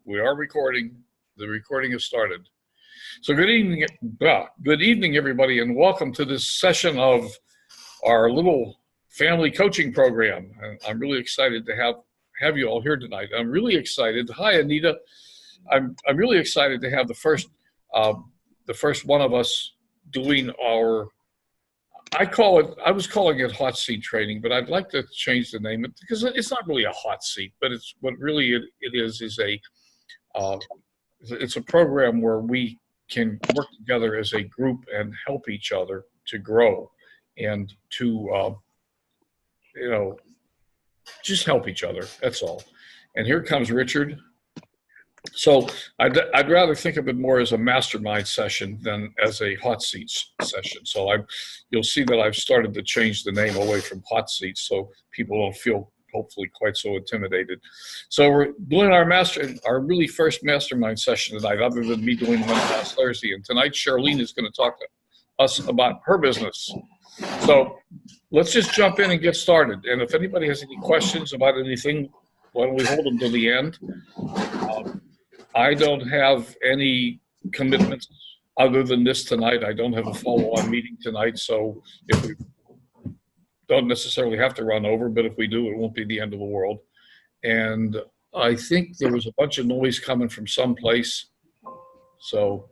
We are recording. The recording has started. So good evening, everybody, and welcome to this session of our little family coaching program. And I'm really excited to have you all here tonight. I'm really excited. Hi, Anita. I'm really excited to have the first one of us doing our. I was calling it hot seat training, but I'd like to change the name because it's not really a hot seat, but it's what really it is it's a program where we can work together as a group and help each other to grow and to, just help each other. That's all. And here comes Richard. So I'd rather think of it more as a mastermind session than as a hot seats session. So you'll see that I've started to change the name away from hot seats so people don't feel hopefully quite so intimidated. So we're doing our really first mastermind session tonight, other than me doing one last Thursday. And tonight Shirleen is going to talk to us about her business. So let's just jump in and get started. And if anybody has any questions about anything, why don't we hold them till the end? I don't have any commitments other than this tonight. I don't have a follow-on meeting tonight, so if we don't necessarily have to run over, but if we do, it won't be the end of the world. And I think there was a bunch of noise coming from someplace, so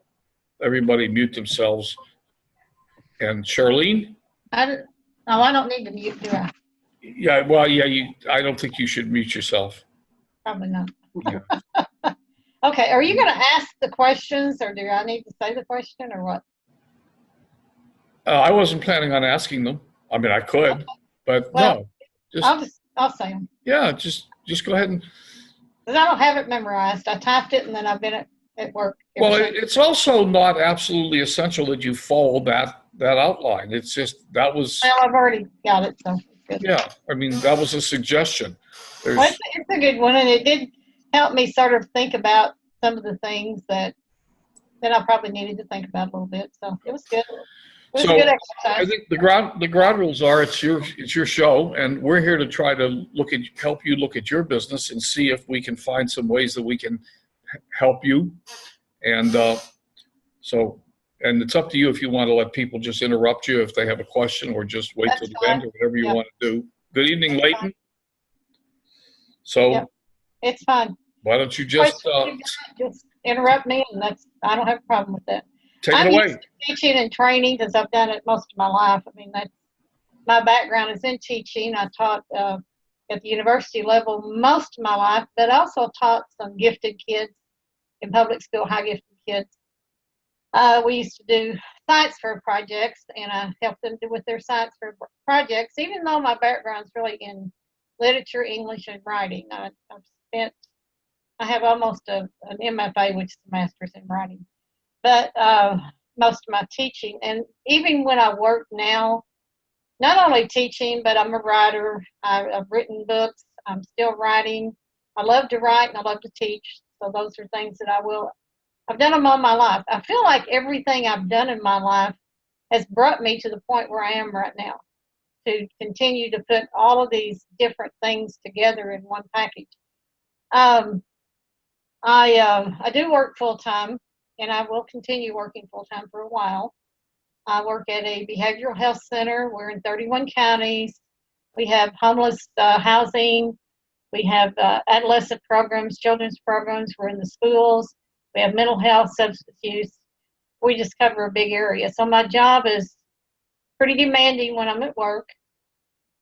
everybody mute themselves. And Shirleen? I don't need to mute, do I? Yeah, well, yeah, I don't think you should mute yourself. Probably not. Yeah. Okay, are you going to ask the questions, or do I need to say the question, or what? I wasn't planning on asking them. I mean, I could, but well, no. I'll say them. Yeah, just go ahead and. Because I don't have it memorized. I typed it, and then I've been at work. Well, it's also not absolutely essential that you follow that outline. It's just that was. Well, I've already got it, so it's good. Yeah, I mean, that was a suggestion. Well, it's a good one, and it did help me sort of think about some of the things that I probably needed to think about a little bit. So it was good. It was a good exercise. I think the ground rules are it's your show, and we're here to try to help you look at your business and see if we can find some ways that we can help you. And and it's up to you if you want to let people just interrupt you if they have a question, or just wait till the end, or whatever you want to do. Good evening, Leighton. So yep. It's fine. Why don't you just interrupt me, and I don't have a problem with that. Take it away. I'm used to teaching and training because I've done it most of my life. I mean, my background is in teaching. I taught at the university level most of my life, but also taught some gifted kids in public school, high gifted kids. We used to do science fair projects, and I helped them with their science fair projects, even though my background's really in literature, English, and writing. I have almost an MFA, which is a master's in writing. But most of my teaching, and even when I work now, not only teaching, but I'm a writer. I've written books. I'm still writing. I love to write and I love to teach. So those are things that I've done them all my life. I feel like everything I've done in my life has brought me to the point where I am right now, to continue to put all of these different things together in one package. I do work full-time, and I will continue working full-time for a while. I work at a behavioral health center. We're in 31 counties. We have homeless housing. We have adolescent programs, children's programs. We're in the schools. We have mental health, substance use. We just cover a big area. So my job is pretty demanding when I'm at work.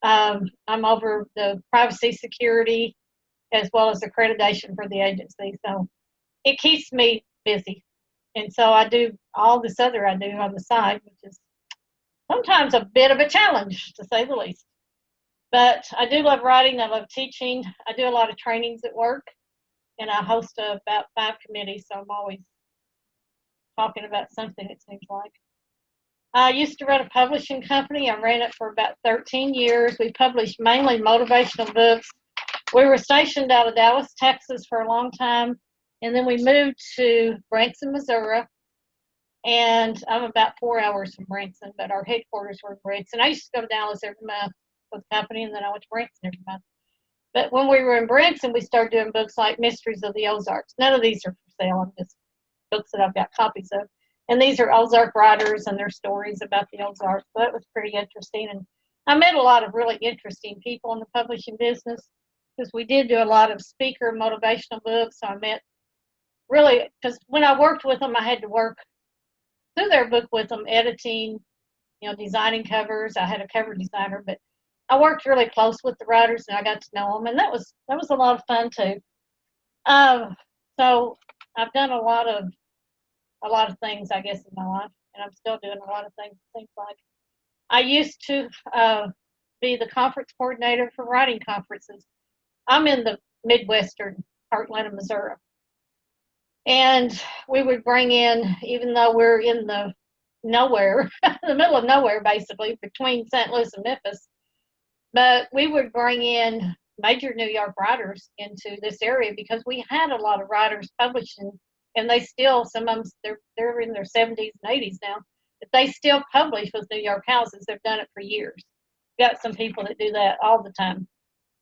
I'm over the privacy, security, as well as accreditation for the agency. So it keeps me busy. And so I do all this other I do on the side, which is sometimes a bit of a challenge, to say the least. But I do love writing. I love teaching. I do a lot of trainings at work, and I host about 5 committees, so I'm always talking about something, it seems like. I used to run a publishing company. I ran it for about 13 years. We published mainly motivational books. We were stationed out of Dallas, Texas for a long time, and then we moved to Branson, Missouri, and I'm about 4 hours from Branson, but our headquarters were in Branson. I used to go to Dallas every month for the company, and then I went to Branson every month. But when we were in Branson, we started doing books like Mysteries of the Ozarks. None of these are for sale. I'm just books that I've got copies of. And these are Ozark writers and their stories about the Ozarks. So that was pretty interesting. And I met a lot of really interesting people in the publishing business because we did do a lot of speaker motivational books. So I met really, because when I worked with them, I had to work through their book with them, editing, designing covers. I had a cover designer, but I worked really close with the writers and I got to know them. And that was a lot of fun too. So I've done a lot of things, I guess, in my life, and I'm still doing a lot of things, it seems like. I used to be the conference coordinator for writing conferences. I'm in the Midwestern heartland of Missouri. And we would bring in, even though we're in the nowhere, the middle of nowhere, basically, between St. Louis and Memphis, but we would bring in major New York writers into this area because we had a lot of writers publishing, and they still, some of them, they're in their 70s and 80s now, but they still publish with New York houses. They've done it for years. Got some people that do that all the time.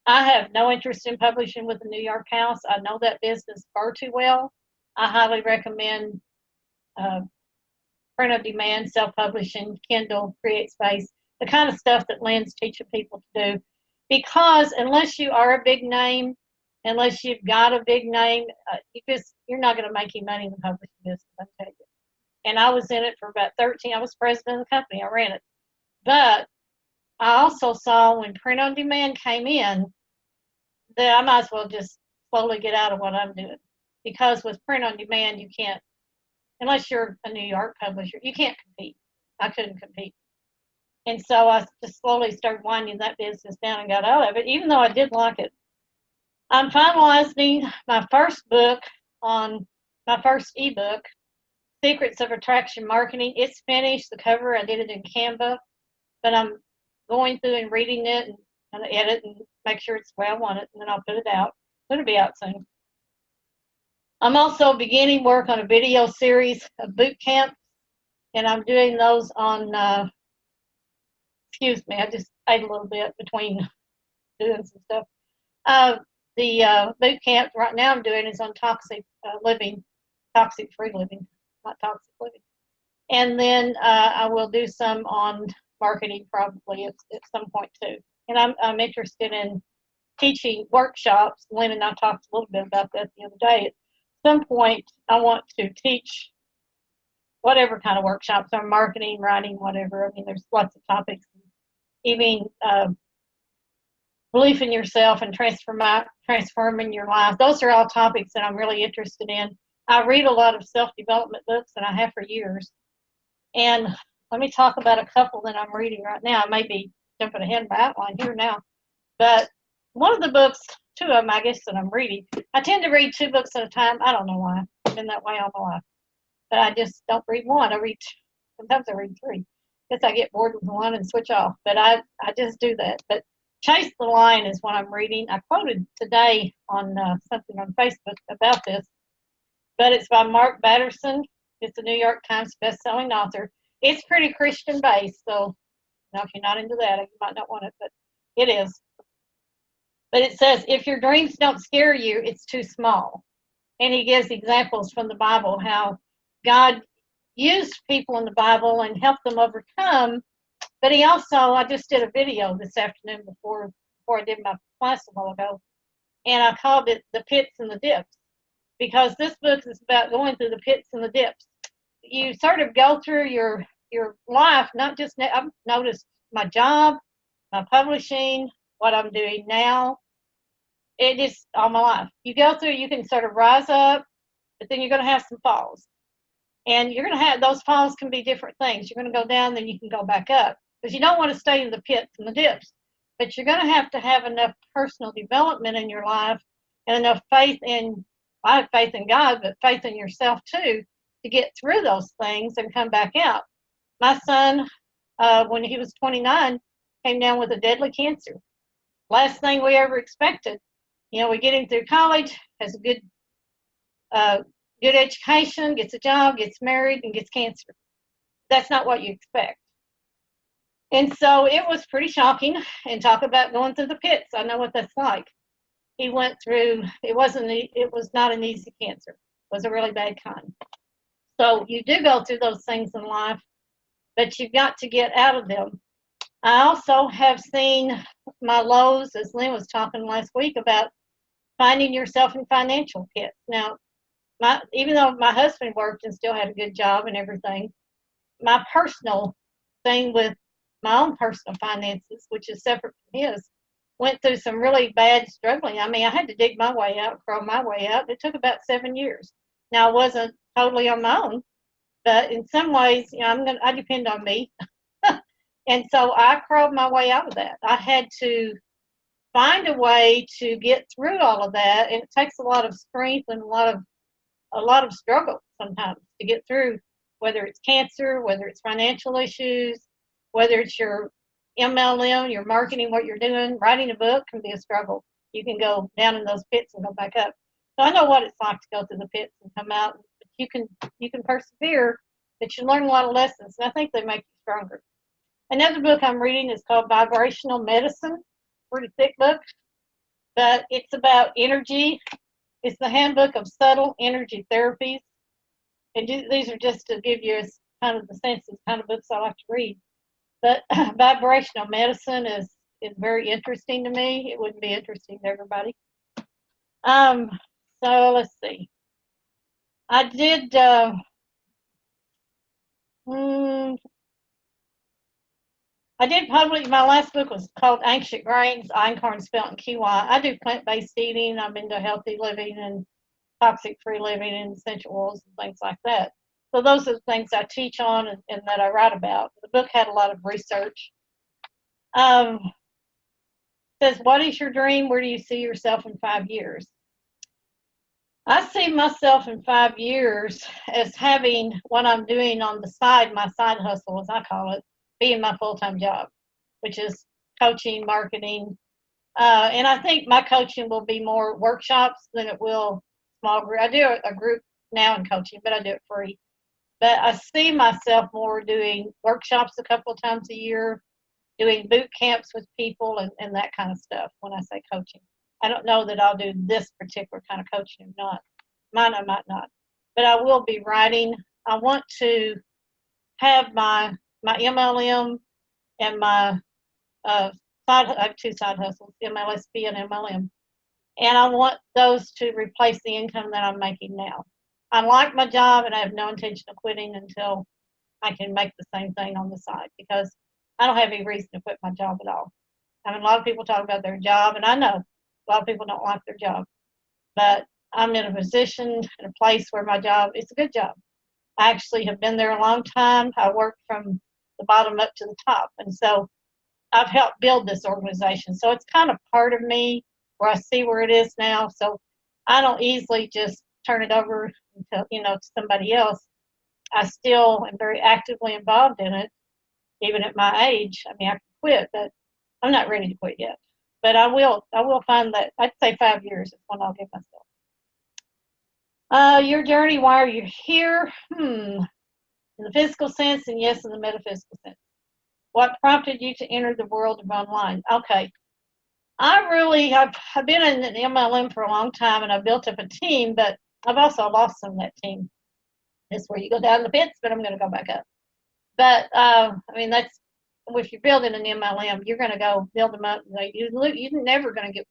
I have no interest in publishing with a New York house. I know that business far too well. I highly recommend print on demand, self-publishing, Kindle, Create Space, the kind of stuff that Lynn's teaching people to do. Because unless you are a big name, unless you've got a big name, you're not going to make any money in the publishing business, I'll tell you. And I was in it for about 13. I was president of the company. I ran it. But I also saw when print on demand came in that I might as well just slowly get out of what I'm doing. Because with print on demand, you can't, unless you're a New York publisher, you can't compete. I couldn't compete. And so I just slowly started winding that business down and got out of it, even though I did like it. I'm finalizing my first book on my first ebook, Secrets of Attraction Marketing. It's finished. The cover, I did it in Canva, but I'm going through and reading it and going to edit and make sure it's the way I want it, and then I'll put it out. It'll be out soon. I'm also beginning work on a video series of boot camps, and I'm doing those on, excuse me, I just ate a little bit between doing some stuff. The boot camp right now I'm doing is on toxic living, toxic-free living, not toxic living. And then I will do some on marketing probably at some point too. And I'm interested in teaching workshops. Lynn and I talked a little bit about that the other day. At some point, I want to teach whatever kind of workshops on marketing, writing, whatever. I mean, there's lots of topics. Even belief in yourself and transforming your life. Those are all topics that I'm really interested in. I read a lot of self-development books, and I have for years. And let me talk about a couple that I'm reading right now. I may be jumping ahead in my outline here now. But one of the books, two of them, I guess, that I'm reading, I tend to read 2 books at a time. I don't know why. I've been that way all my life. But I just don't read one. Sometimes I read 3. Guess I get bored with one and switch off. But I just do that. But Chase the Lion is what I'm reading. I quoted today on something on Facebook about this. But it's by Mark Batterson. It's a New York Times best-selling author. It's pretty Christian-based. So if you're not into that, you might not want it. But it is. But it says, if your dreams don't scare you, it's too small. And he gives examples from the Bible how God used people in the Bible and helped them overcome. But he also, I just did a video this afternoon before I did my class a while ago, and I called it The Pits and the Dips, because this book is about going through the pits and the dips. You sort of go through your life, not just, I've noticed my job, my publishing, what I'm doing now. It is all my life. You go through, you can sort of rise up, but then you're going to have some falls. And you're going to have, those falls can be different things. You're going to go down, then you can go back up. Because you don't want to stay in the pits and the dips. But you're going to have enough personal development in your life and enough faith in, I have faith in God, but faith in yourself too, to get through those things and come back out. My son, when he was 29, came down with a deadly cancer. Last thing we ever expected. We get him through college, has a good education, gets a job, gets married, and gets cancer. That's not what you expect. And so it was pretty shocking. And talk about going through the pits. I know what that's like. he went through, it was not an easy cancer. It was a really bad kind. So you do go through those things in life, but you've got to get out of them. I also have seen my lows, as Lynn was talking last week about finding yourself in financial pits. Now, even though my husband worked and still had a good job and everything, my personal thing with my own personal finances, which is separate from his, went through some really bad struggling. I mean, I had to dig my way out, crawl my way out. It took about 7 years. Now, I wasn't totally on my own, but in some ways, I depend on me. And so I crawled my way out of that. I had to find a way to get through all of that, and it takes a lot of strength and a lot of struggle sometimes to get through, whether it's cancer, whether it's financial issues, whether it's your MLM, your marketing, what you're doing. Writing a book can be a struggle. You can go down in those pits and go back up. So I know what it's like to go through the pits and come out. But you can persevere, but you learn a lot of lessons, and I think they make you stronger. Another book I'm reading is called Vibrational Medicine. Pretty thick book, but it's about energy. It's the Handbook of Subtle Energy Therapies. And these are just to give you kind of the sense of kind of books I like to read. But vibrational medicine is very interesting to me. It wouldn't be interesting to everybody. So let's see. I did. I did publish, my last book was called Ancient Grains, Einkorn, Spelt, and Kiwi. I do plant-based eating. I'm into healthy living and toxic-free living and essential oils and things like that. So those are the things I teach on and that I write about. The book had a lot of research. Says, what is your dream? Where do you see yourself in 5 years? I see myself in 5 years as having what I'm doing on the side, my side hustle, as I call it, being my full-time job, which is coaching, marketing. And I think my coaching will be more workshops than it will small group. I do a group now in coaching, but I do it free. But I see myself more doing workshops a couple of times a year, doing boot camps with people and that kind of stuff when I say coaching. I don't know that I'll do this particular kind of coaching or not. Mine I might not. But I will be writing. I want to have my MLM and my I have 2 side hustles, MLSP and MLM. And I want those to replace the income that I'm making now. I like my job and I have no intention of quitting until I can make the same thing on the side, because I don't have any reason to quit my job at all. I mean, a lot of people talk about their job, and I know a lot of people don't like their job. But I'm in a position, in a place where my job, it's a good job. I actually have been there a long time. I worked from the bottom up to the top. And so I've helped build this organization. So it's kind of part of me where I see where it is now. So I don't easily just turn it over to, to somebody else. I still am very actively involved in it, even at my age. I mean, I can quit, but I'm not ready to quit yet. But I will find that, I'd say 5 years is when I'll give myself. Your journey, why are you here? In the physical sense, and yes, in the metaphysical sense. What prompted you to enter the world of online? Okay. I've been in an MLM for a long time, and I've built up a team, but I've also lost some of that team. That's where you go down the pits, but I'm going to go back up. But, that's, if you're building an MLM, you're going to go build them up. You're never going to get,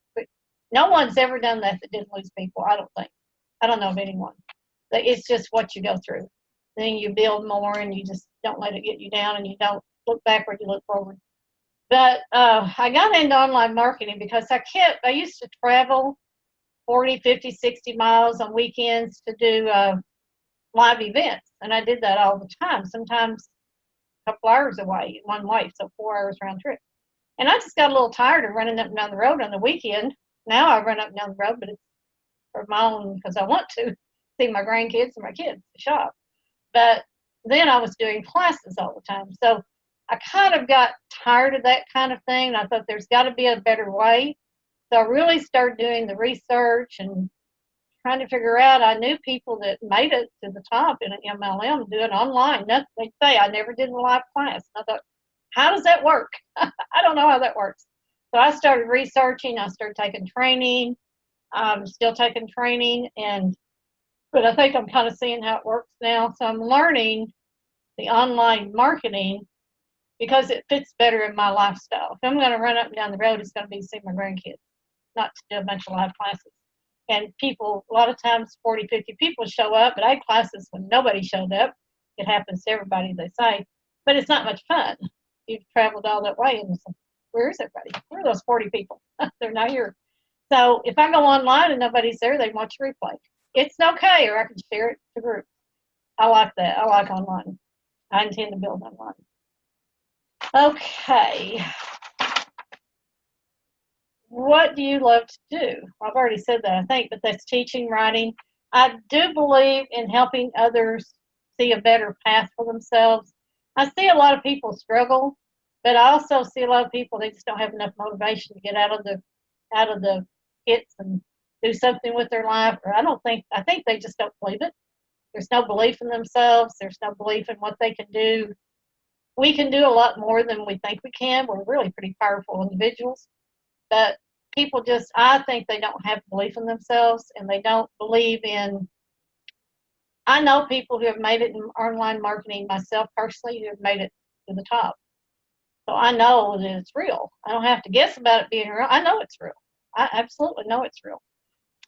no one's ever done that didn't lose people, I don't think. I don't know of anyone. It's just what you go through. Then you build more, and you just don't let it get you down, and you don't look backward, you look forward. But I got into online marketing because I used to travel 40, 50, 60 miles on weekends to do live events. And I did that all the time, sometimes a couple hours away, one way, so 4 hours round trip. And I just got a little tired of running up and down the road on the weekend. Now I run up and down the road, but it's for my own, because I want to see my grandkids and my kids to shop. But then I was doing classes all the time. So I kind of got tired of that kind of thing. And I thought there's got to be a better way. So I really started doing the research and trying to figure out. I knew people that made it to the top in an MLM doing online. They'd say, I never did a live class. And I thought, how does that work? I don't know how that works. So I started researching. I started taking training. I'm still taking training, but I think I'm kind of seeing how it works now. So I'm learning the online marketing because it fits better in my lifestyle. If I'm going to run up and down the road, it's going to be to see my grandkids, not to do a bunch of live classes. And people, a lot of times 40, 50 people show up, but I had classes when nobody showed up. It happens to everybody, they say, but it's not much fun. You've traveled all that way, and so, where is everybody? Where are those 40 people? They're not here. So if I go online and nobody's there, they watch a replay. It's okay, or I can share it to groups. I like that. I like online. I intend to build online. Okay. What do you love to do? I've already said that, I think, but that's teaching, writing. I do believe in helping others see a better path for themselves. I see a lot of people struggle, but I also see a lot of people, they just don't have enough motivation to get out of the pits and do something with their life. Or I think they just don't believe it. There's no belief in themselves. There's no belief in what they can do. We can do a lot more than we think we can. We're really pretty powerful individuals. But people just, I think they don't have belief in themselves, and they don't believe in, I know people who have made it in online marketing, myself personally, who have made it to the top. So I know that it's real. I don't have to guess about it being real. I know it's real. I absolutely know it's real.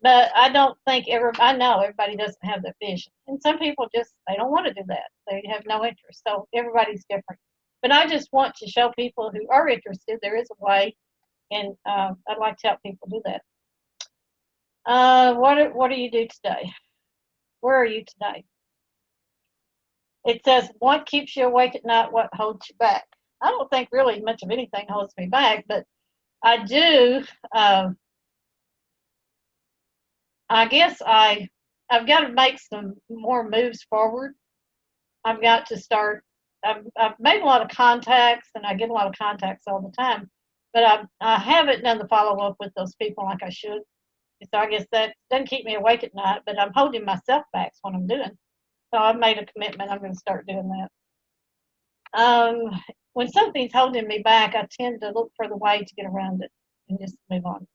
But I don't think I know everybody doesn't have that vision. And some people just, they don't want to do that. They have no interest. So everybody's different. But I just want to show people who are interested there is a way, and I'd like to help people do that. What do you do today? Where are you today? It says, what keeps you awake at night? What holds you back? I don't think really much of anything holds me back, but I do. I guess I've got to make some more moves forward. I've got to start. I've made a lot of contacts, and I get a lot of contacts all the time, but I haven't done the follow up with those people like I should. So I guess that doesn't keep me awake at night, but I'm holding myself back. Is what I'm doing. So I've made a commitment. I'm going to start doing that. When something's holding me back, I tend to look for the way to get around it and just move on.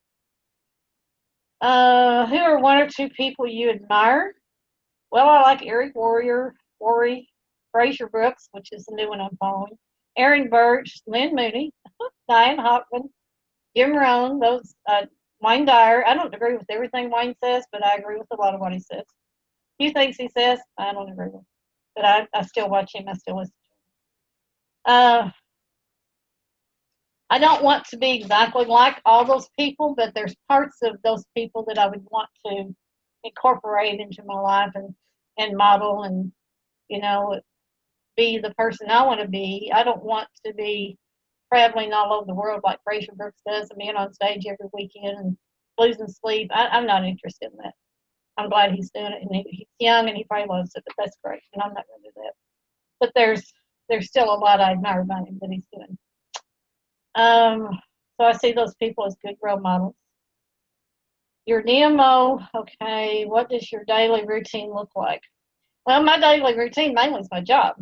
Who are one or two people you admire? Well, I like Eric Worre, Fraser Brooks, which is the new one I'm following, Aaron Birch, Lynn Mooney, Diane Hockman, Jim Rohn, Wayne Dyer. I don't agree with everything Wayne says, but I agree with a lot of what he says. A few things he says, I don't agree with, but I still watch him. I still listen to him. I don't want to be exactly like all those people, but there's parts of those people that I would want to incorporate into my life and model and, be the person I want to be. I don't want to be traveling all over the world like Fraser Brooks does and being on stage every weekend and losing sleep. I'm not interested in that. I'm glad he's doing it, and he's young and he probably loves it, but that's great, and I'm not going to do that. But there's still a lot I admire about him that he's doing. So I see those people as good role models. Your DMO, okay, what does your daily routine look like? Well, my daily routine mainly is my job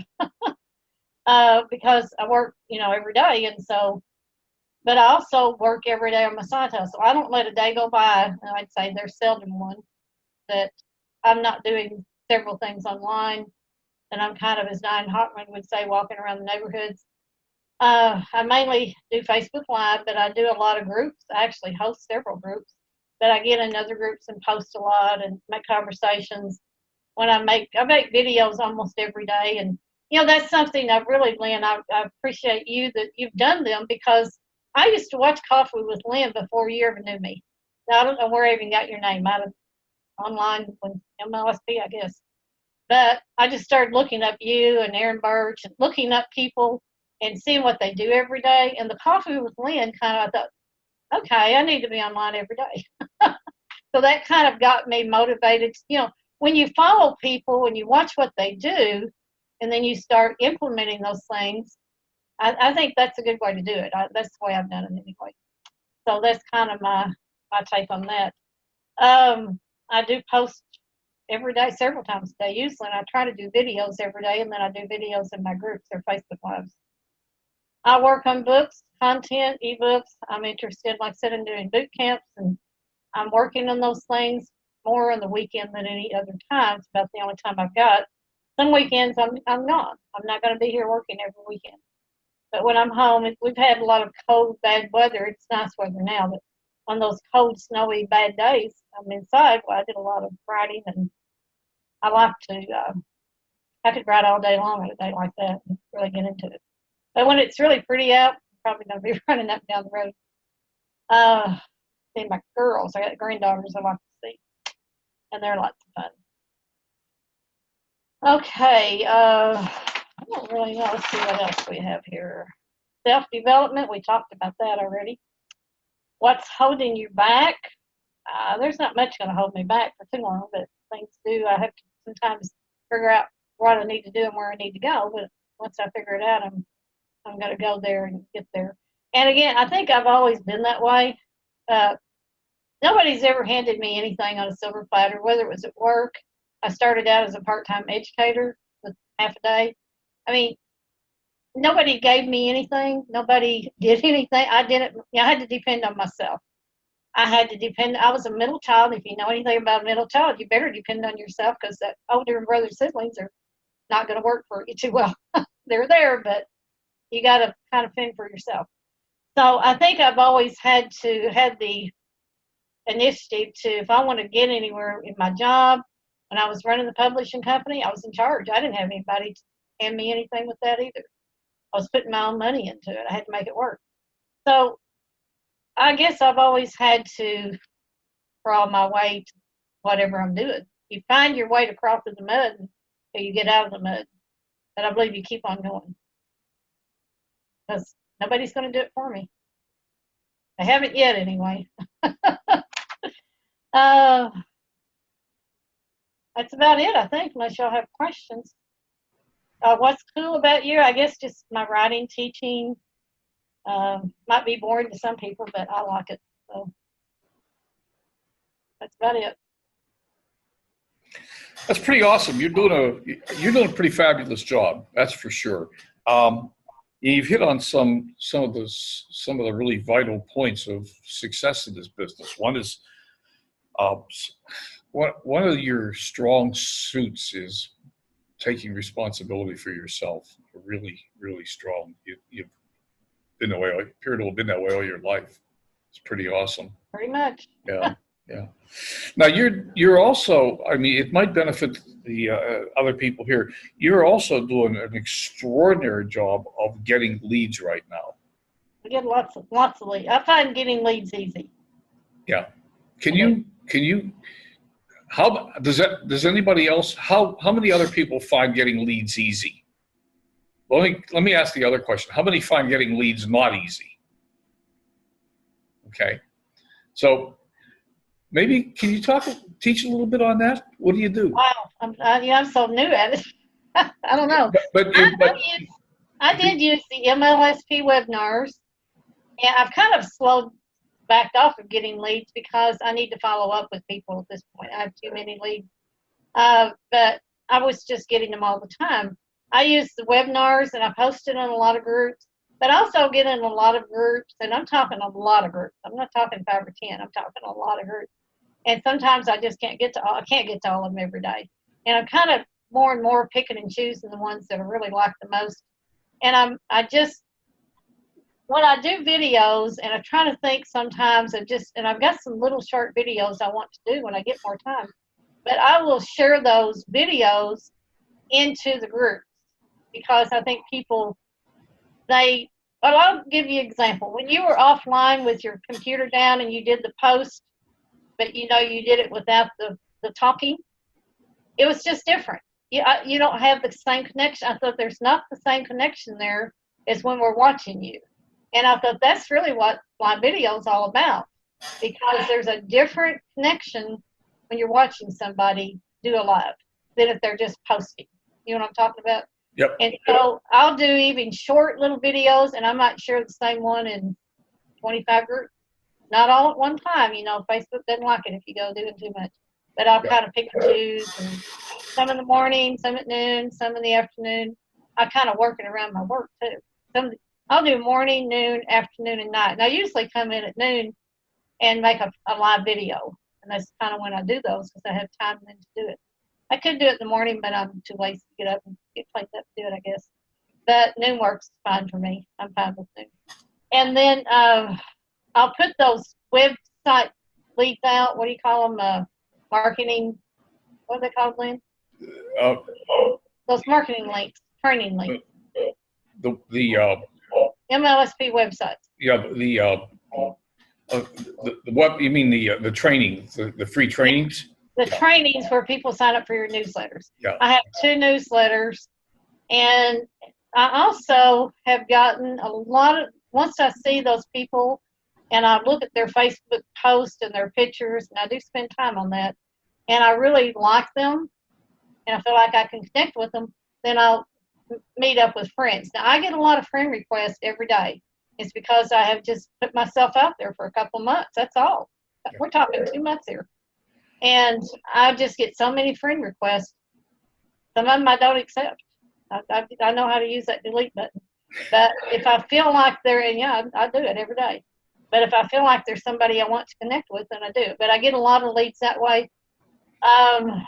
because I work, every day, and so, but I also work every day on my side hustle. I don't let a day go by, and I'd say there's seldom one, that I'm not doing several things online, and I'm kind of, as Diane Hockman would say, walking around the neighborhoods. I mainly do Facebook Live, but I do a lot of groups. I actually host several groups, but I get in other groups and post a lot and make conversations. I make videos almost every day, and that's something I really, Lynn, I appreciate you that you've done them, because I used to watch Coffee with Lynn before you ever knew me. Now, I don't know where I even got your name, out of online when MLSP, I guess. But I just started looking up you and Aaron Birch and looking up people and seeing what they do every day. And the Coffee with Lynn I thought, okay, I need to be online every day. So that kind of got me motivated. When you follow people, when you watch what they do, and then you start implementing those things, I think that's a good way to do it. That's the way I've done it anyway. So that's kind of my take on that. I do post every day, several times a day, usually, and I try to do videos every day, and then I do videos in my groups or Facebook Lives. I work on books, content, ebooks. I'm interested, like I said, in doing boot camps, and I'm working on those things more on the weekend than any other time. It's about the only time I've got. Some weekends I'm not. I'm not going to be here working every weekend. But when I'm home, we've had a lot of cold, bad weather. It's nice weather now, but on those cold, snowy, bad days, I'm inside. Well, I did a lot of writing, and I like to. I could write all day long on a day like that and really get into it. But when it's really pretty out, I'm probably going to be running up and down the road. See my girls. I got granddaughters I like to see, and they're lots of fun. Okay. I don't really know. Let's see what else we have here. Self-development. We talked about that already. What's holding you back? There's not much going to hold me back for too long, but things do. I have to sometimes figure out what I need to do and where I need to go. But once I figure it out, I'm going to go there and get there. And again, I think I've always been that way. Nobody's ever handed me anything on a silver platter, whether it was at work. I started out as a part-time educator with half a day. I mean, nobody gave me anything. Nobody did anything. I didn't. I had to depend on myself. I had to depend. I was a middle child. If you know anything about a middle child, you better depend on yourself, because the older brother siblings are not going to work for you too well. They're there, but you got to kind of fend for yourself. So I think I've always had to have the initiative to, if I want to get anywhere in my job. When I was running the publishing company, I was in charge. I didn't have anybody to hand me anything with that either. I was putting my own money into it. I had to make it work. So I guess I've always had to crawl my way to whatever I'm doing. You find your way to crawl through the mud until you get out of the mud. But I believe you keep on going, because nobody's going to do it for me. They haven't yet, anyway. That's about it, I think, unless y'all have questions. What's cool about you? I guess just my writing, teaching. Might be boring to some people, but I like it. So that's about it. That's pretty awesome. You're doing a pretty fabulous job. That's for sure. You've hit on some of the really vital points of success in this business. One is one of your strong suits is taking responsibility for yourself. Really, really strong. You've been that way, appear to have been that way all your life. It's pretty awesome. Pretty much. Yeah, yeah. Now you're also, I mean, it might benefit the other people here. You're also doing an extraordinary job of getting leads right now. I get lots of leads. I find getting leads easy. Yeah. Can you? How does anybody else? How many other people find getting leads easy? Let me ask the other question. How many find getting leads not easy? Okay. So maybe can you teach a little bit on that? What do you do? Wow, I'm so new at it. I don't know. I did use the MLSP webinars, and I've kind of backed off of getting leads because I need to follow up with people at this point. I have too many leads. But I was just getting them all the time. I use the webinars, and I posted in a lot of groups, but also get in a lot of groups, and I'm talking a lot of groups. I'm not talking 5 or 10. I'm talking a lot of groups. And sometimes I just can't get to all of them every day. And I'm kind of more and more picking and choosing the ones that I really like the most. And when I do videos, and I'm trying to think sometimes and I've got some little short videos I want to do when I get more time, but I will share those videos into the groups, because I think people, I'll give you an example. When you were offline with your computer down and you did the post, but you did it without the talking, it was just different. You don't have the same connection. I thought there's not the same connection there as when we're watching you. And I thought that's really what my video is all about, because there's a different connection when you're watching somebody do a live than if they're just posting. You know what I'm talking about? Yep. And so I'll do even short little videos, and I might share the same one in 25 groups. Not all at one time. Facebook doesn't like it if you go doing too much. But I'll kind of pick and choose, and some in the morning, some at noon, some in the afternoon. I kind of work it around my work too. I'll do morning, noon, afternoon, and night. And I usually come in at noon and make a live video. And that's kind of when I do those because I have time then to do it. I could do it in the morning, but I'm too lazy to get up and get cleaned up to do it, I guess. But noon works fine for me. I'm fine with noon. And then I'll put those website leads out. What do you call them? Marketing. What are they called, Lynn? Those marketing links, training links. The MLSP websites. Yeah, the what you mean the training, the free trainings? The trainings where people sign up for your newsletters. Yeah. I have 2 newsletters, and I also have gotten a lot of, once I see those people and I look at their Facebook posts and their pictures, and I do spend time on that, and I really like them, and I feel like I can connect with them, then I'll meet up with friends. Now, I get a lot of friend requests every day. It's because I have just put myself out there for a couple months. That's all. We're talking 2 months here. And I just get so many friend requests. Some of them I don't accept. I know how to use that delete button. But if I feel like they're, and yeah, I do it every day. But if I feel like there's somebody I want to connect with, then I do. But I get a lot of leads that way. I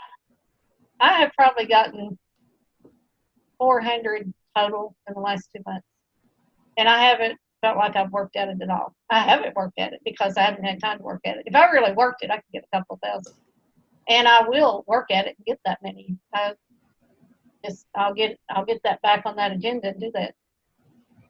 have probably gotten 400 total in the last 2 months. And I haven't felt like I've worked at it at all. I haven't worked at it because I haven't had time to work at it. If I really worked it, I could get a couple thousand. And I will work at it and get that many. I'll get that back on that agenda and do that.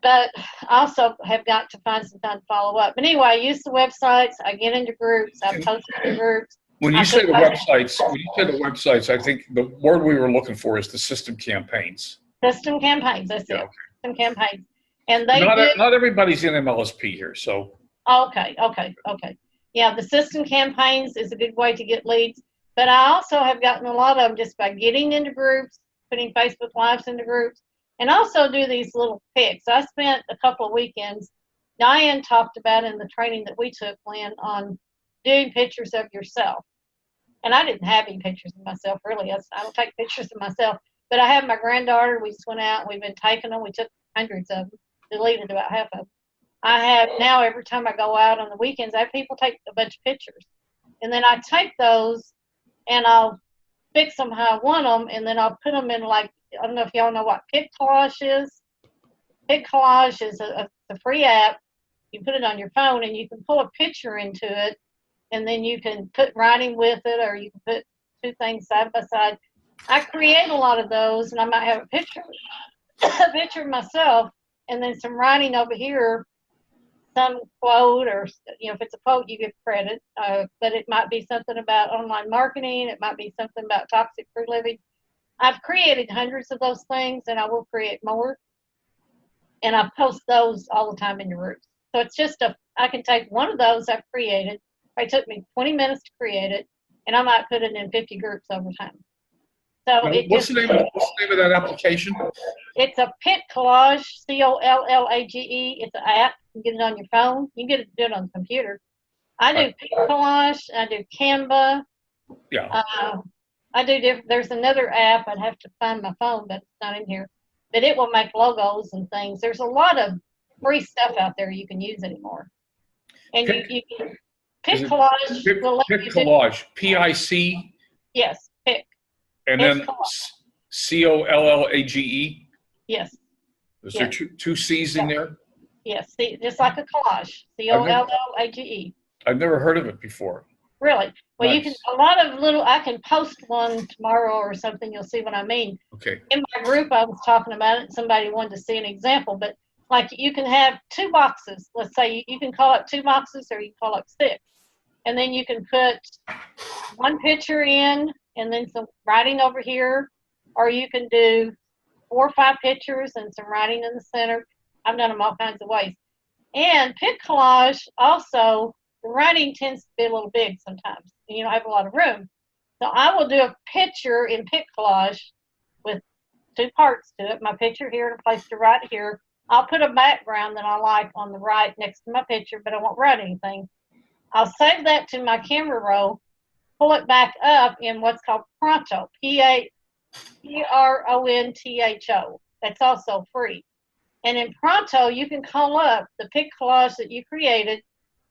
But I also have got to find some time to follow up. But anyway, I use the websites. I get into groups. I post in groups. When you say the websites, I think the word we were looking for is the system campaigns. System campaigns. That's it. Okay. System campaigns. And they not everybody's in MLSP here, so. Okay. Yeah, the system campaigns is a good way to get leads. But I also have gotten a lot of them just by getting into groups, putting Facebook Lives into groups, and also do these little pics. I spent a couple of weekends. Diane talked about in the training that we took, Lynn, on doing pictures of yourself. And I didn't have any pictures of myself, really. I don't take pictures of myself. But I have my granddaughter. We just went out and we've been taking them. We took hundreds of them, deleted about half of them. I have now, every time I go out on the weekends, I have people take a bunch of pictures. And then I take those and I'll fix them how I want them, and then I'll put them in, like, I don't know if y'all know what Pic Collage is. Pic Collage is a free app. You put it on your phone and you can pull a picture into it, and then you can put writing with it, or you can put 2 things side by side. I create a lot of those, and I might have a picture of myself, and then some writing over here, some quote, or if it's a quote, you give credit, but it might be something about online marketing. It might be something about toxic free living. I've created hundreds of those things, and I will create more, and I post those all the time in your groups. So it's just I can take one of those I've created. It took me 20 minutes to create it, and I might put it in 50 groups over time. So what's the name of that application? It's a Pic Collage, Collage. It's an app. You can get it on your phone. You can do it on the computer. I do Pic Collage. I do Canva. Yeah. I do different. There's another app. I'd have to find my phone, but it's not in here. But it will make logos and things. There's a lot of free stuff out there you can use anymore. And you can Pic Collage. Pic Collage. PIC. Yes, Pic. And then COLLAGE. Yes. Is there two C's in there? Yes, just like a collage. COLLAGE. I've never heard of it before. Really? Well, Nice. You can I can post one tomorrow or something. You'll see what I mean. Okay. In my group, I was talking about it, and somebody wanted to see an example. But like, you can have 2 boxes. Let's say you can call up 2 boxes, or you can call up 6, and then you can put 1 picture in, and then some writing over here, or you can do 4 or 5 pictures and some writing in the center. I've done them all kinds of ways. And Pic Collage also, the writing tends to be a little big sometimes, and you don't have a lot of room. So I will do a picture in Pic Collage with 2 parts to it. My picture here and a place to write here. I'll put a background that I like on the right next to my picture, but I won't write anything. I'll save that to my camera roll, pull it back up in what's called Pronto, Pronto. That's also free. And in Pronto, you can call up the Pic Collage that you created,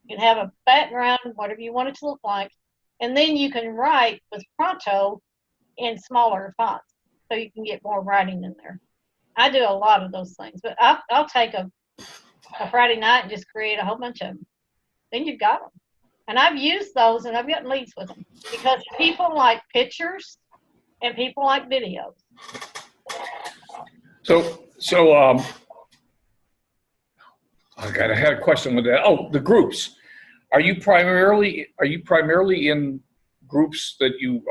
You can have a background, whatever you want it to look like, and then you can write with Pronto in smaller fonts, so you can get more writing in there. I do a lot of those things, but I'll take a Friday night and just create a whole bunch of them. Then you've got them. And I've used those, and I've gotten leads with them because people like pictures and people like videos. So I had a question with that. Oh, the groups. Are you primarily in groups that you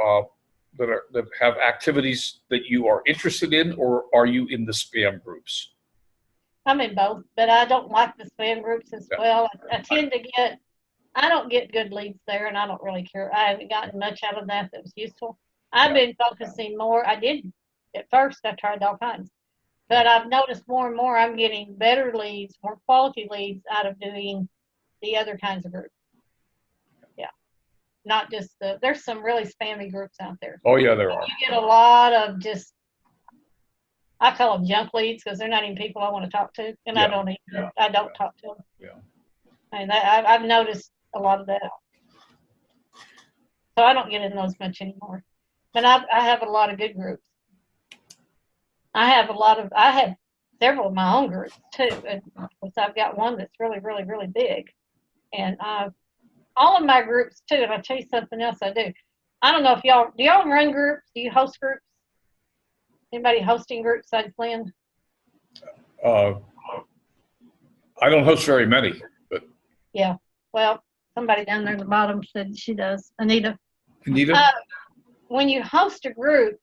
that have activities that you are interested in, or are you in the spam groups? I'm in both, but I don't like the spam groups as well. I tend to get, I don't get good leads there, and I don't really care. I haven't gotten much out of that was useful. I've been focusing more. I did at first. I tried all kinds, but I've noticed more and more I'm getting better leads, more quality leads out of doing the other kinds of groups. Yeah, not just there's some really spammy groups out there. Oh yeah, there are. You get a lot of just, I call them junk leads because they're not even people I want to talk to, and I don't talk to them. Yeah. And I've noticed a lot of that. So I don't get in those much anymore. But I have a lot of good groups. I have several of my own groups too. And I've got one that's really, really, really big. And all of my groups too, and I'll tell you something else I do. I don't know if do y'all run groups? Do you host groups? Anybody hosting groups besides Lynn? I don't host very many, but. Yeah. Well, somebody down there at the bottom said she does. Anita? When you host a group,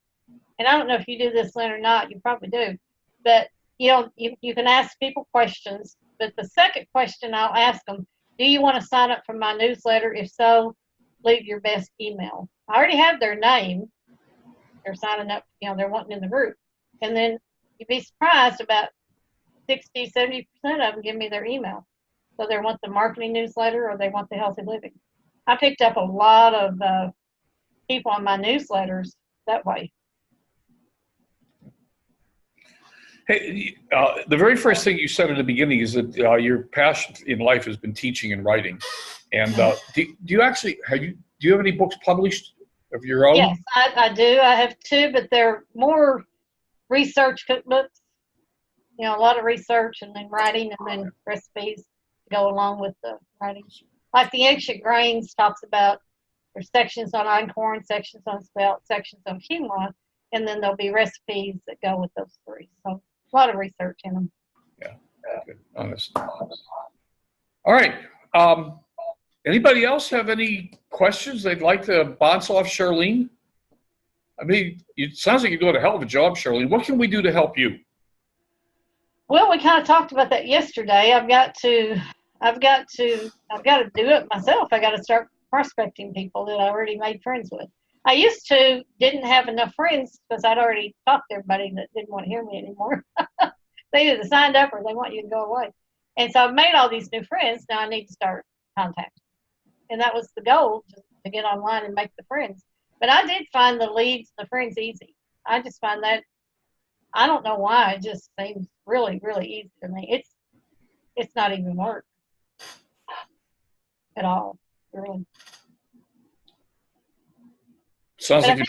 and I don't know if you do this, Lynn, or not, you probably do, but you can ask people questions, but the second question I'll ask them, do you want to sign up for my newsletter? If so, leave your best email. I already have their name. They're signing up, they're wanting in the group. And then you'd be surprised, about 60, 70% of them give me their email. So they want the marketing newsletter or they want the healthy living. I picked up a lot of people on my newsletters that way. Hey, the very first thing you said at the beginning is that your passion in life has been teaching and writing. And do you have any books published of your own? Yes, I do. I have two, but they're more research cookbooks. A lot of research and then writing and then recipes to go along with the writing. Like the Ancient Grains talks about, there's sections on einkorn, sections on spelt, sections on quinoa, and then there'll be recipes that go with those three. So a lot of research in them. Yeah, good. Honest. All right. Anybody else have any questions they'd like to bounce off Shirleen? I mean, it sounds like you're doing a hell of a job, Shirleen. What can we do to help you? Well, we kind of talked about that yesterday. I've got to do it myself. I got to start prospecting people that I already made friends with. I used to didn't have enough friends because I'd already talked to everybody that didn't want to hear me anymore. They either signed up or they want you to go away. And so I've made all these new friends. Now I need to start contacting. And that was the goal, just to get online and make the friends. But I did find the leads, the friends easy. I just find that, I don't know why, it just seems really, really easy to me. It's not even work at all, really. Sounds like you're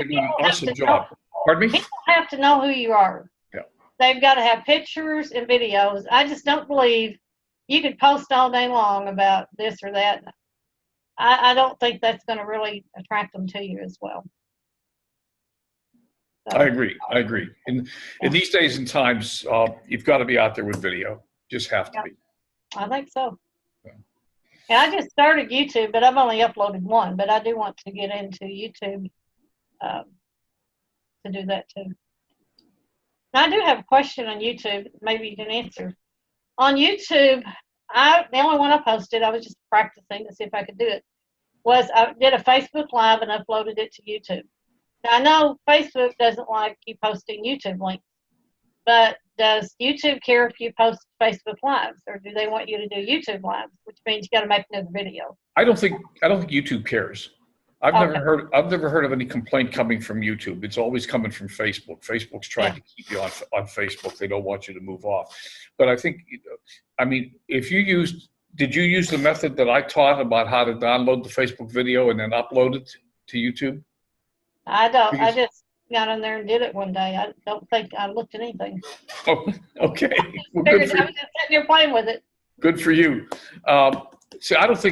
doing an awesome job. Pardon me? People have to know who you are. Yeah. They've got to have pictures and videos. I just don't believe you could post all day long about this or that. I don't think that's going to really attract them to you as well. So, I agree. In these days and times, you've got to be out there with video. Just have to be. I think so. Yeah. And I just started YouTube, but I've only uploaded one. But I do want to get into YouTube to do that too. Now, I do have a question on YouTube. Maybe you can answer. On YouTube, the only one I posted, I was just practicing to see if I could do it, was I did a Facebook Live and uploaded it to YouTube. Now, I know Facebook doesn't like you posting YouTube links, but does YouTube care if you post Facebook Lives, or do they want you to do YouTube Lives, which means you got to make another video? I don't think YouTube cares. I've never heard of any complaint coming from YouTube. It's always coming from Facebook. Facebook's trying to keep you on Facebook. They don't want you to move off. But I think, if you use did you use the method that I taught about how to download the Facebook video and then upload it to YouTube? I don't. I Because, just got in there and did it one day. I don't think I looked at anything. oh, okay. Well, I good was for just sitting there playing with it. good for you. See, I don't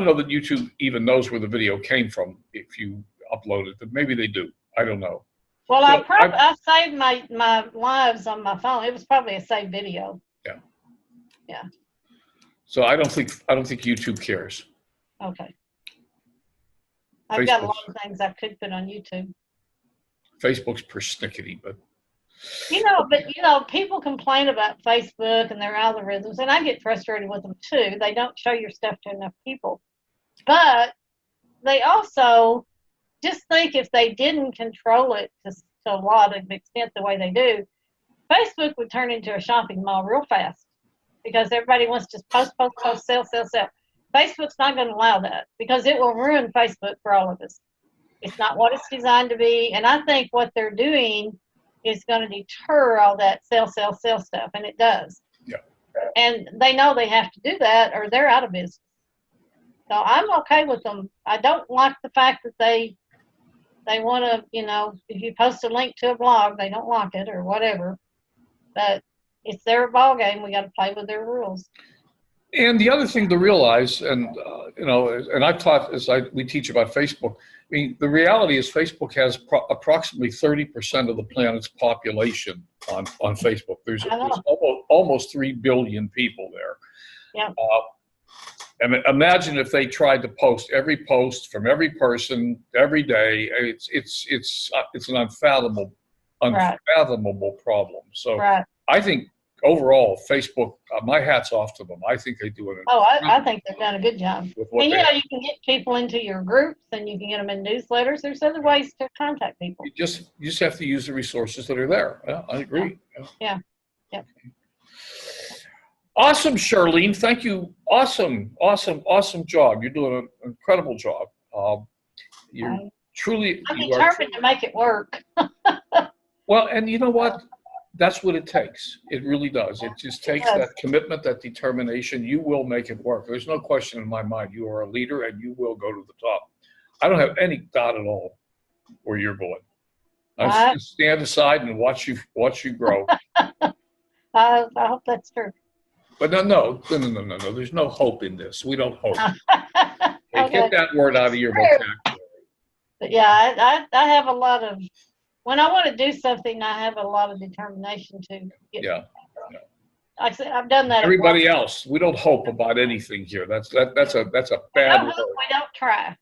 know that YouTube even knows where the video came from if you upload it, but maybe they do. I don't know. Well, So I saved my lives on my phone. It was probably a saved video. Yeah. Yeah. So I don't think YouTube cares. Okay. I've got a lot Facebook's, of things I could put on YouTube. Facebook's persnickety, but But people complain about Facebook and their algorithms, and I get frustrated with them too. They don't show your stuff to enough people. But they also just think if they didn't control it to a lot of extent the way they do, Facebook would turn into a shopping mall real fast because everybody wants to just post, sell. Facebook's not going to allow that because it will ruin Facebook for all of us. It's not what it's designed to be, and I think what they're doing is going to deter all that sell stuff, and it does. Yeah. And they know they have to do that or they're out of business. So I'm okay with them. I don't like the fact that they want to, if you post a link to a blog, they don't like it or whatever. But it's their ball game. We got to play with their rules. And the other thing to realize, and and I've taught we teach about Facebook. I mean, the reality is Facebook has approximately 30% of the planet's population on Facebook. There's almost 3 billion people there. Yeah. And imagine if they tried to post every post from every person every day. It's an unfathomable problem. So right. I think overall, Facebook, my hat's off to them. I think they do it. I think they've done a good job. And you can get people into your groups and you can get them in newsletters. There's other ways to contact people. You just have to use the resources that are there. Yeah, I agree. Yeah. Awesome, Shirleen. Thank you. Awesome job. You're doing an incredible job. You're truly. I'm determined to make it work. Well, and you know what? That's what it takes. It really does. It just takes that commitment, that determination. You will make it work. There's no question in my mind. You are a leader and you will go to the top. I don't have any doubt at all where you're going. I just stand aside and watch you grow. I hope that's true. But no. There's no hope in this. We don't hope. Okay. Get that word out of your vocabulary. But yeah, I have a lot of, when I want to do something, I have a lot of determination to get. Yeah. Like I said, I've done that. Everybody else, we don't hope about anything here. That's a bad word. We don't try.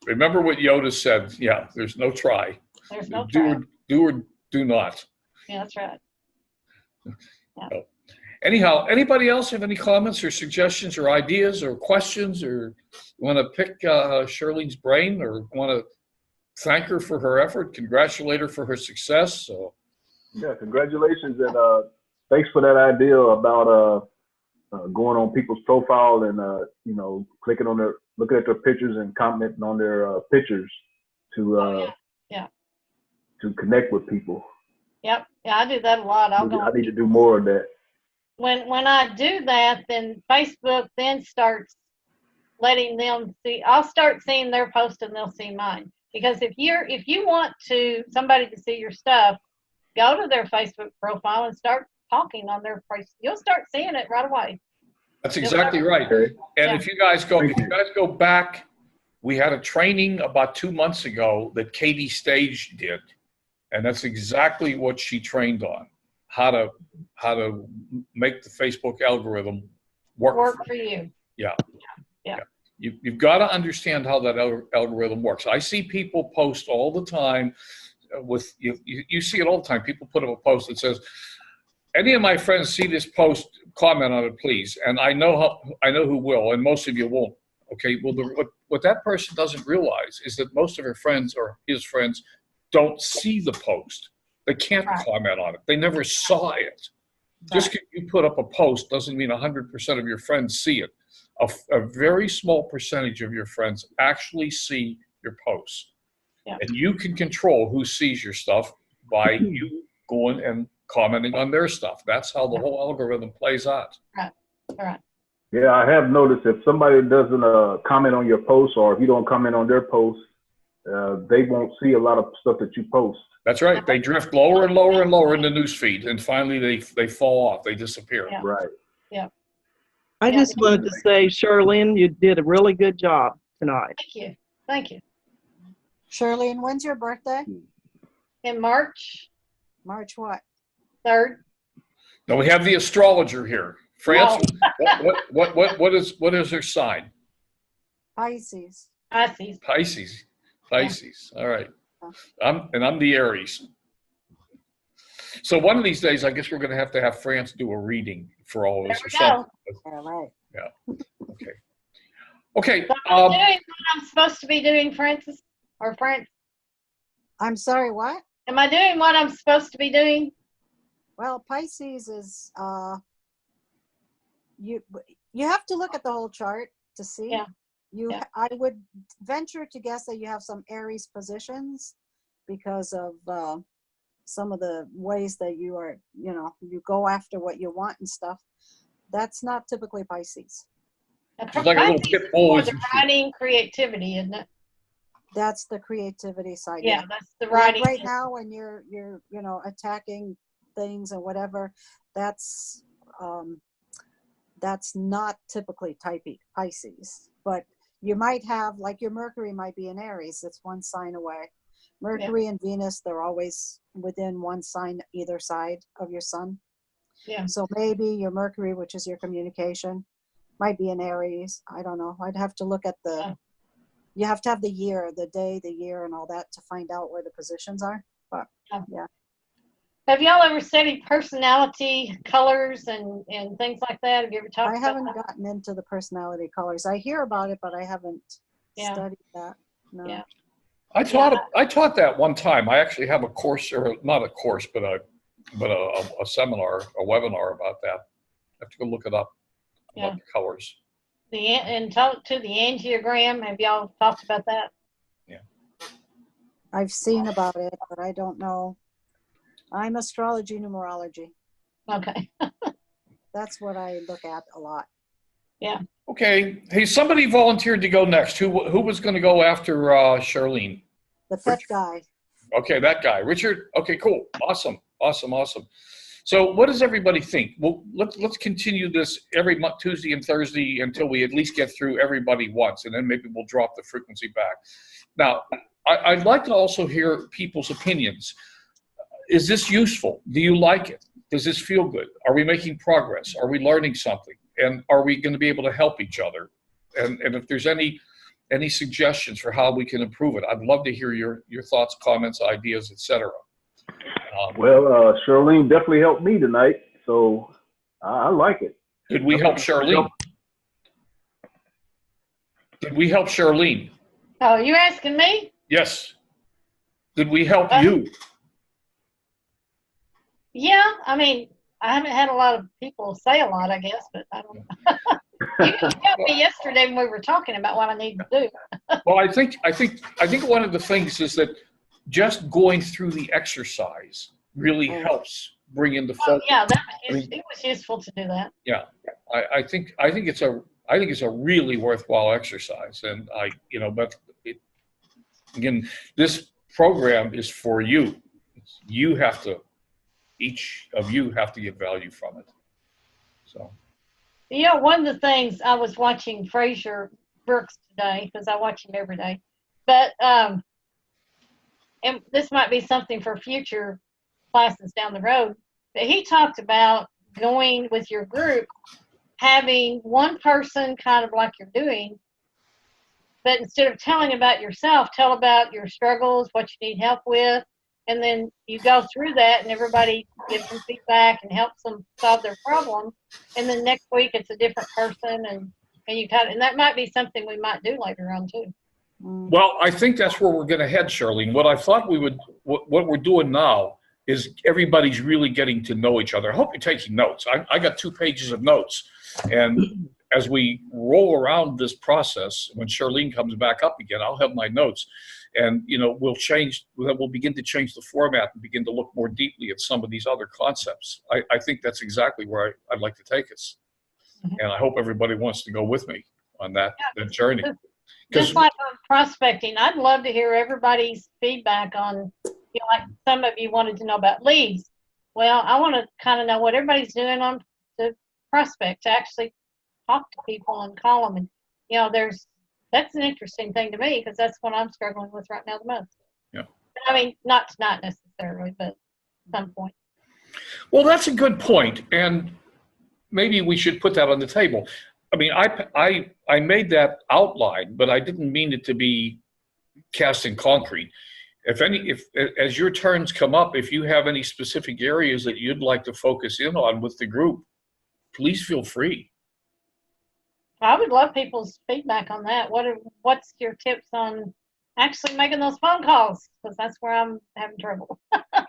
Remember what Yoda said. Yeah, there's no try. There's no try. Do or do not. Yeah, that's right. Yeah. So, anyhow, anybody else have any comments or suggestions or ideas or questions, or want to pick Shirleen's brain, or want to thank her for her effort, congratulate her for her success? So, yeah, congratulations, and thanks for that idea about going on people's profile and clicking on looking at their pictures and commenting on their pictures to to connect with people. Yep. Yeah, I do that a lot. I need to do more of that. When I do that, then Facebook then starts letting them see. I'll start seeing their post and they'll see mine. Because if you want somebody to see your stuff, go to their Facebook profile and start talking on their face. You'll start seeing it right away. That's exactly right. And if you guys go back, we had a training about 2 months ago that Katie Stage did. And that's exactly what she trained on, how to make the Facebook algorithm work for you. Yeah. You've got to understand how that algorithm works. I see people post all the time with you see it all the time. People put up a post that says, "Any of my friends see this post, comment on it, please." And I know who will, and most of you won't. Okay. Well, what that person doesn't realize is that most of her friends or his friends don't see the post. They can't comment on it. They never saw it. Just because you put up a post doesn't mean 100% of your friends see it. A very small percentage of your friends actually see your posts. Yeah. And you can control who sees your stuff by you going and commenting on their stuff. That's how the whole algorithm plays out. Right. All right. Yeah, I have noticed if somebody doesn't comment on your post, or if you don't comment on their post, they won't see a lot of stuff that you post. That's right. They drift lower and lower and lower in the news feed, and finally they fall off. They disappear. Yeah. Right. Yeah. I just wanted to say, Shirleen, you did a really good job tonight. Thank you. Thank you. Shirleen, when's your birthday? In March March what? 3rd. Now we have the astrologer here. France, what is her sign? Pisces. Pisces. Pisces. Pisces. All right. I'm the Aries. So one of these days, I guess we're going to have France do a reading for all of us. There Or we go. something. All right. Yeah. Okay. Okay. So I'm doing what I'm supposed to be doing, Francis? Or France? I'm sorry, what? Am I doing what I'm supposed to be doing? Well, Pisces is you have to look at the whole chart to see. Yeah. I would venture to guess that you have some Aries positions because of some of the ways that you are, you go after what you want and stuff. That's not typically Pisces. She's like a little pit bull. More the writing creativity, isn't it? That's the creativity side. Yeah, that's the Like writing. right now when you're attacking things and whatever, that's not typically Pisces, but you might have, like, your Mercury might be in Aries. It's one sign away. Mercury and Venus, they're always within one sign either side of your sun. Yeah. So maybe your Mercury, which is your communication, might be in Aries. I don't know. I'd have to look at you have to have the year, the day, the year, and all that to find out where the positions are. But yeah. Have y'all ever studied personality colors and things like that? Have you ever talked I about haven't that? gotten into the personality colors. I hear about it, but I haven't studied that. No. Yeah. I taught that one time. I actually have a course, or not a course, but a seminar, a webinar about that. I have to go look it up. About the colors. And talk to the angiogram. Have y'all talked about that? Yeah. I've seen about it, but I don't know. I'm astrology, numerology. Okay. That's what I look at a lot. Yeah. Okay. Hey, somebody volunteered to go next. Who was going to go after Shirleen? The pet guy. Okay, that guy, Richard. Okay, cool. Awesome. So what does everybody think? Well, let's continue this every month, Tuesday and Thursday, until we at least get through everybody once, and then maybe we'll drop the frequency back. Now, I'd like to also hear people's opinions. Is this useful? Do you like it? Does this feel good? Are we making progress? Are we learning something? And are we going to be able to help each other? And if there's any suggestions for how we can improve it, I'd love to hear your thoughts, comments, ideas, etc. Well, Shirleen definitely helped me tonight, so I like it. Did we help Shirleen? Did we help Shirleen? Oh, you asking me? Yes. Did we help you? Yeah. I mean, I haven't had a lot of people say a lot, I guess, but I don't know. You helped me yesterday when we were talking about what I need to do. Well, I think one of the things is that just going through the exercise really helps bring into focus. Yeah, it was useful to do that. Yeah, I think it's a really worthwhile exercise, and but again, this program is for you. Each of you have to get value from it. So. Yeah, one of the things I was watching Fraser Brooks today, because I watch him every day, but and this might be something for future classes down the road, but he talked about going with your group, having one person kind of like you're doing, but instead of telling about yourself, tell about your struggles, what you need help with, and then you go through that and everybody gives them feedback and helps them solve their problem. And then next week it's a different person, and you and that might be something we might do later on too. Well, I think that's where we're going to head, Shirleen. What I thought what we're doing now is everybody's really getting to know each other. I hope you're taking notes. I got 2 pages of notes. And as we roll around this process, when Shirleen comes back up again, I'll have my notes. And, we'll begin to change the format and begin to look more deeply at some of these other concepts. I think that's exactly where I'd like to take us. And I hope everybody wants to go with me on that journey. Just like on prospecting, I'd love to hear everybody's feedback on, like some of you wanted to know about leads. Well, I want to kind of know what everybody's doing on the prospect, to actually talk to people and call them. And, that's an interesting thing to me, because that's what I'm struggling with right now the most. Yeah. I mean, not necessarily, but at some point. Well, that's a good point, and maybe we should put that on the table. I mean, I made that outline, but I didn't mean it to be cast in concrete. If as your turns come up, if you have any specific areas that you'd like to focus in on with the group, please feel free. I would love people's feedback on that. What's your tips on actually making those phone calls? Because that's where I'm having trouble. I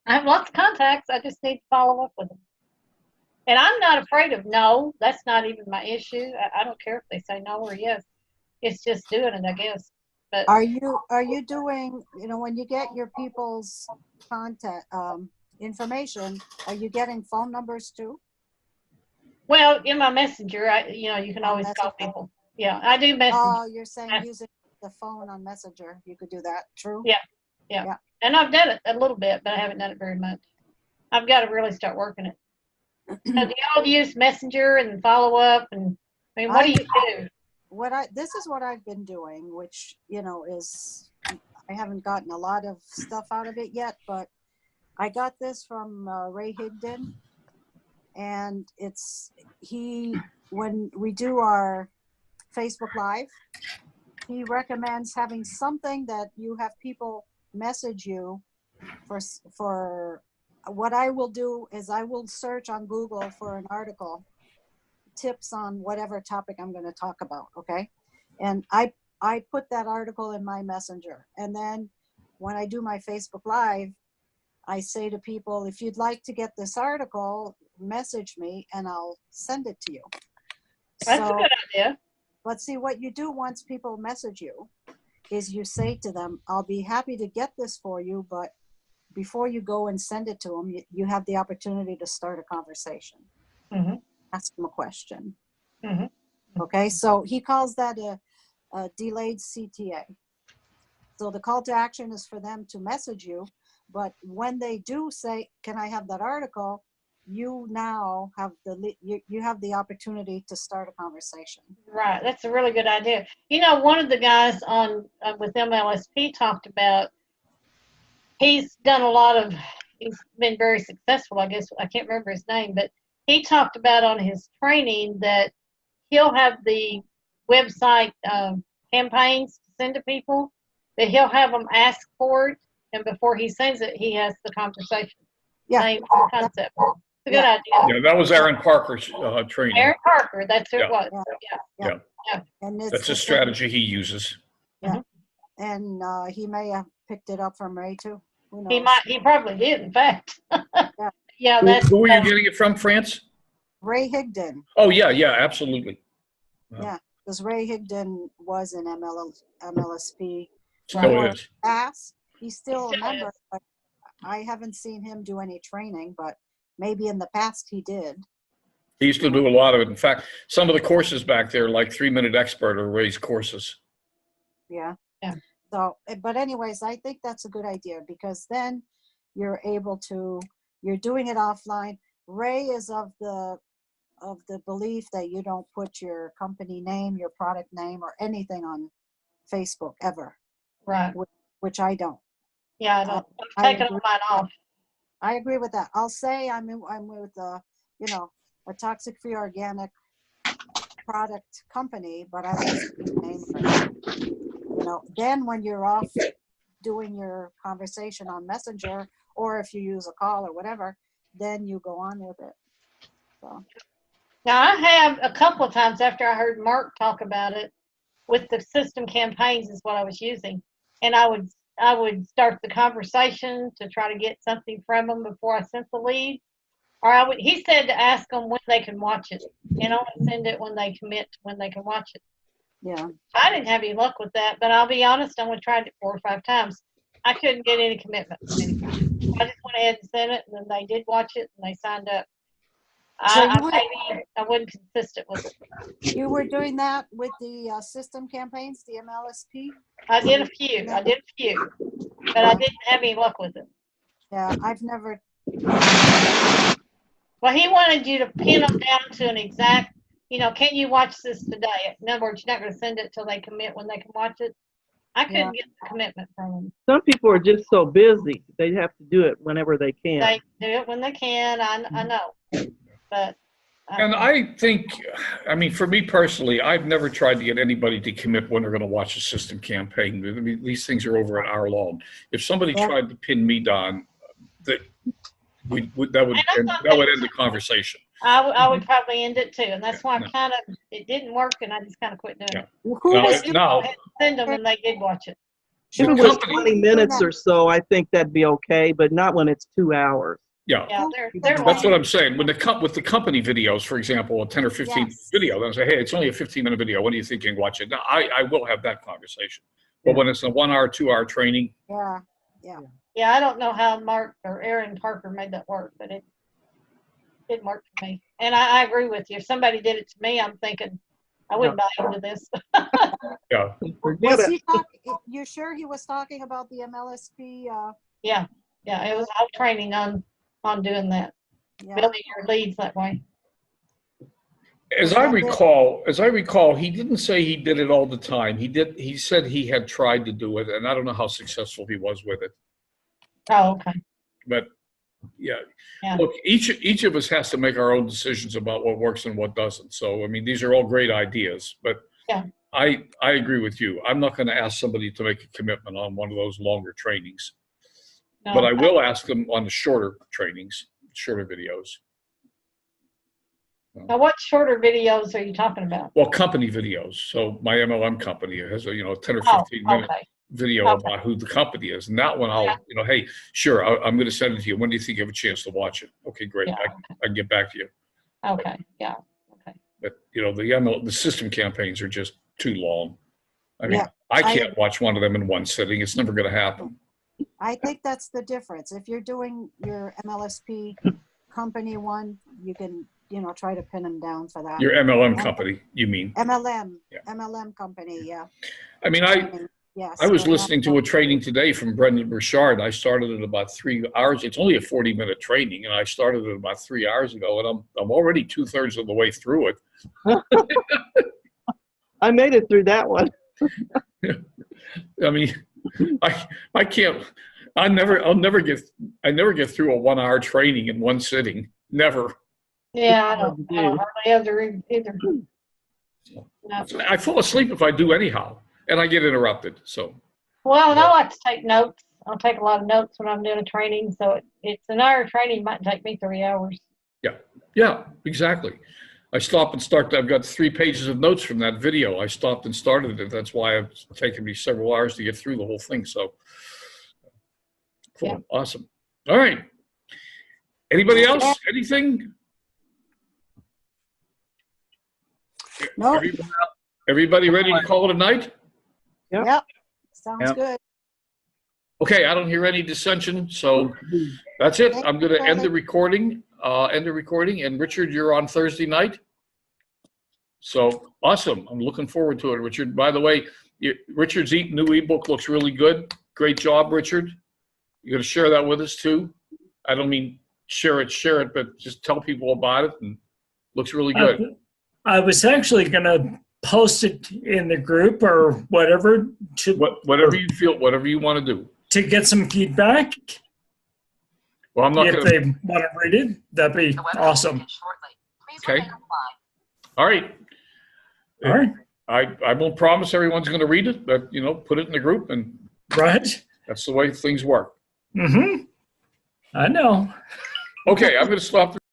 have lots of contacts. I just need to follow up with them. And I'm not afraid of no. That's not even my issue. I don't care if they say no or yes. It's just doing it, I guess. But Are you doing, when you get your people's contact information, are you getting phone numbers too? well, in my messenger, you can always call people. Yeah, I do messenger. Oh, you're saying using the phone on Messenger, you could do that. True. Yeah. And I've done it a little bit, but I haven't done it very much. I've got to really start working it. So do y'all use Messenger and follow up? And I mean, what do you do? This is what I've been doing, which is, I haven't gotten a lot of stuff out of it yet, but I got this from Ray Higdon, and when we do our Facebook Live, he recommends having something that you have people message you for. What I will do is I will search on Google for an article, tips on whatever topic I'm going to talk about, okay? And I put that article in my messenger. And then when I do my Facebook Live, I say to people, if you'd like to get this article, message me and I'll send it to you. That's a good idea. But see, what you do once people message you is you say to them, I'll be happy to get this for you, but before you go and send it to them, you have the opportunity to start a conversation. Mm-hmm. Ask them a question. Mm-hmm. Okay, so he calls that a delayed CTA. So the call to action is for them to message you, but when they do say, can I have that article, you now have you have the opportunity to start a conversation. Right, that's a really good idea. One of the guys on with MLSP talked about, he's been very successful, I guess. I can't remember his name, but he talked about on his training that he'll have the website campaigns to send to people, that he'll have them ask for it, and before he sends it, he has the conversation. Yeah. Same concept. It's a good idea. Yeah, that was Aaron Parker's training. Aaron Parker, that's who it Yeah. was. Yeah. Yeah. And That's a strategy he uses. Yeah. And he may have picked it up from Ray too. Who knows? He probably did, in fact. Yeah, Who are you getting it from, France? Ray Higdon. Oh, yeah, absolutely. Yeah, because Ray Higdon was in MLSP. Still is. He's still a member, but I haven't seen him do any training, but maybe in the past he did. He used to do a lot of it. In fact, some of the courses back there, like 3 Minute Expert, are Ray's courses. Yeah. Yeah. So, but anyways, I think that's a good idea, because then you're doing it offline. Ray is of the belief that you don't put your company name, your product name, or anything on Facebook ever. Right. Which I don't. Yeah, I don't. I'm taking mine off. I agree with that. I'll say I'm with a toxic-free organic product company, but I won't say the name of it. Then when you're off doing your conversation on Messenger, or if you use a call or whatever, then you go on with it. So. Now, I have a couple of times after I heard Mark talk about it, with the system campaigns is what I was using. And I would start the conversation to try to get something from them before I sent the lead. Or he said to ask them when they can watch it, and only send it when they commit, when they can watch it. Yeah. I didn't have any luck with that, but I'll be honest, I only tried it 4 or 5 times. I couldn't get any commitment from anybody. I just went ahead and sent it, and then they did watch it, and they signed up. So you I wasn't consistent with it. You were doing that with the system campaigns, the MLSP? I did a few, but I didn't have any luck with it. Yeah, I've never, Well, he wanted you to pin them down to an exact, can you watch this today? In other words, you're not going to send it till they commit when they can watch it. I couldn't get the commitment from them. Some people are just so busy, they have to do it whenever they can. They do it when they can, I know. But. And I think, I mean, for me personally, I've never tried to get anybody to commit when they're going to watch a system campaign. I mean, these things are over an hour long. If somebody tried to pin me down, that would end the conversation. I would probably end it too, and that's why it didn't work, and I just kind of quit doing it. Now, Send them, and they did watch it. If it was 20 minutes or so, I think that'd be okay, but not when it's 2 hours. Yeah, they're that's what I'm saying. With the company videos, for example, a 10 or 15 video, then I say, hey, it's only a 15-minute video. What do you think you can watch it? Now, I will have that conversation. But when it's a 1 hour, 2 hour training. Yeah, I don't know how Mark or Aaron Parker made that work, but it didn't work for me. And I agree with you. If somebody did it to me, I'm thinking, I wouldn't buy into this. Yeah. You're sure he was talking about the MLSP? Yeah, it was all training on doing that, building your leads that way. As I recall, he didn't say he did it all the time. He said he had tried to do it, and I don't know how successful he was with it. Oh, okay. But yeah. Look, each of us has to make our own decisions about what works and what doesn't. So I mean, these are all great ideas, but I agree with you. I'm not going to ask somebody to make a commitment on one of those longer trainings. No, but I will ask them on the shorter trainings, shorter videos. Now, what shorter videos are you talking about? Well, company videos. So my MLM company has a 10 or 15-minute video about who the company is, and that one I'll hey, sure, I'm going to send it to you. When do you think you have a chance to watch it? Okay, great. I can get back to you. Okay. Yeah. Okay. But the system campaigns are just too long. I mean, I can't watch one of them in one sitting. It's never going to happen. I think that's the difference. If you're doing your MLSP company one, you can, try to pin them down for that. Your MLM company, you mean? MLM company, yeah. I mean, I was listening to a training today from Brendan Burchard. I started it about 3 hours. It's only a 40-minute training, and I started it about 3 hours ago, and I'm already 2/3 of the way through it. I made it through that one. I mean, I can't. I never get through a 1 hour training in one sitting. Never. Yeah, I don't hardly ever either. No. I fall asleep if I do anyhow, and I get interrupted. So. Well, and I like to take notes. I'll take a lot of notes when I'm doing a training. So it's an hour training might take me 3 hours. Yeah, exactly. I stop and start. I've got 3 pages of notes from that video. I stopped and started it. That's why it's taken me several hours to get through the whole thing. So, cool, awesome. All right. Anybody else? Anything? No. Everybody ready to call it a night? Yep. Sounds good. Okay, I don't hear any dissension, so that's it. I'm going to end the recording. And Richard, you're on Thursday night. So awesome. I'm looking forward to it, Richard. By the way, Richard's new ebook looks really good. Great job, Richard. You're going to share that with us too. I don't mean share it, but just tell people about it, and looks really good. I was actually going to post it in the group or whatever. Whatever you feel, whatever you want to do. To get some feedback. Well, I'm not if they want to read it, that'd be awesome. Okay. All right. I won't promise everyone's going to read it, but put it in the group, and that's the way things work. I know. Okay, I'm going to stop.